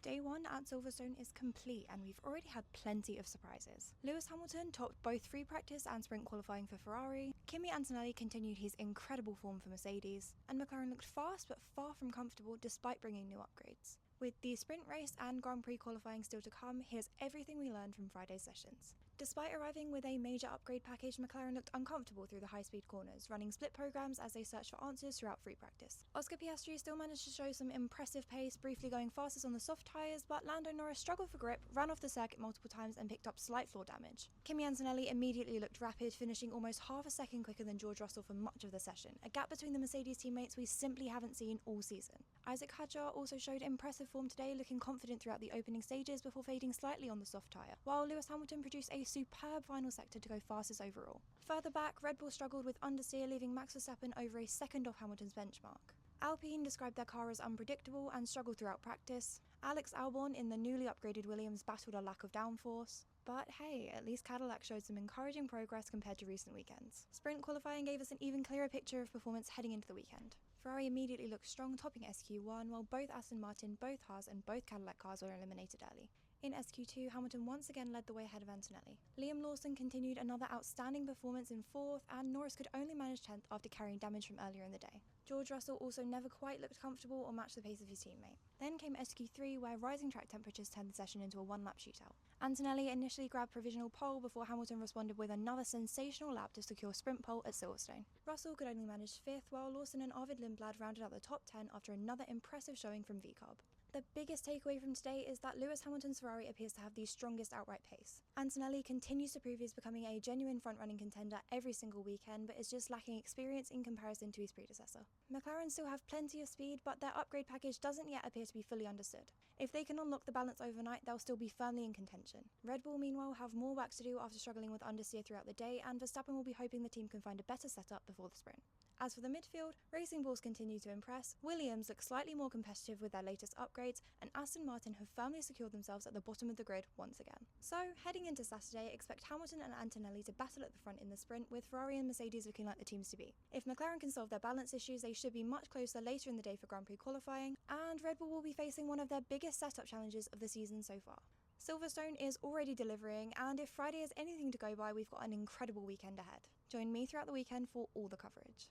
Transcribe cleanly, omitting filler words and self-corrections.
Day 1 at Silverstone is complete and we've already had plenty of surprises. Lewis Hamilton topped both free practice and sprint qualifying for Ferrari, Kimi Antonelli continued his incredible form for Mercedes, and McLaren looked fast but far from comfortable despite bringing new upgrades. With the sprint race and Grand Prix qualifying still to come, here's everything we learned from Friday's sessions. Despite arriving with a major upgrade package, McLaren looked uncomfortable through the high-speed corners, running split programs as they searched for answers throughout free practice. Oscar Piastri still managed to show some impressive pace, briefly going fastest on the soft tyres, but Lando Norris struggled for grip, ran off the circuit multiple times and picked up slight floor damage. Kimi Antonelli immediately looked rapid, finishing almost half a second quicker than George Russell for much of the session, a gap between the Mercedes teammates we simply haven't seen all season. Isaac Hadjar also showed impressive form today, looking confident throughout the opening stages before fading slightly on the soft tyre, while Lewis Hamilton produced a superb final sector to go fastest overall. Further back, Red Bull struggled with understeer, leaving Max Verstappen over a second off Hamilton's benchmark. Alpine described their car as unpredictable and struggled throughout practice. Alex Albon in the newly upgraded Williams battled a lack of downforce. But hey, at least Cadillac showed some encouraging progress compared to recent weekends. Sprint qualifying gave us an even clearer picture of performance heading into the weekend. Ferrari immediately looked strong, topping SQ1, while both Aston Martin, both Haas and both Cadillac cars were eliminated early. In SQ2, Hamilton once again led the way ahead of Antonelli. Liam Lawson continued another outstanding performance in 4th, and Norris could only manage 10th after carrying damage from earlier in the day. George Russell also never quite looked comfortable or matched the pace of his teammate. Then came SQ3, where rising track temperatures turned the session into a one-lap shootout. Antonelli initially grabbed provisional pole before Hamilton responded with another sensational lap to secure sprint pole at Silverstone. Russell could only manage 5th, while Lawson and Arvid Lindblad rounded out the top 10 after another impressive showing from VCARB. The biggest takeaway from today is that Lewis Hamilton's Ferrari appears to have the strongest outright pace. Antonelli continues to prove he's becoming a genuine front-running contender every single weekend, but is just lacking experience in comparison to his predecessor. McLaren still have plenty of speed, but their upgrade package doesn't yet appear to be fully understood. If they can unlock the balance overnight, they'll still be firmly in contention. Red Bull, meanwhile, have more work to do after struggling with understeer throughout the day, and Verstappen will be hoping the team can find a better setup before the sprint. As for the midfield, Racing Bulls continue to impress, Williams look slightly more competitive with their latest upgrades, and Aston Martin have firmly secured themselves at the bottom of the grid once again. So, heading into Saturday, expect Hamilton and Antonelli to battle at the front in the sprint, with Ferrari and Mercedes looking like the teams to beat. If McLaren can solve their balance issues, they should be much closer later in the day for Grand Prix qualifying, and Red Bull will be facing one of their biggest setup challenges of the season so far. Silverstone is already delivering, and if Friday is anything to go by, we've got an incredible weekend ahead. Join me throughout the weekend for all the coverage.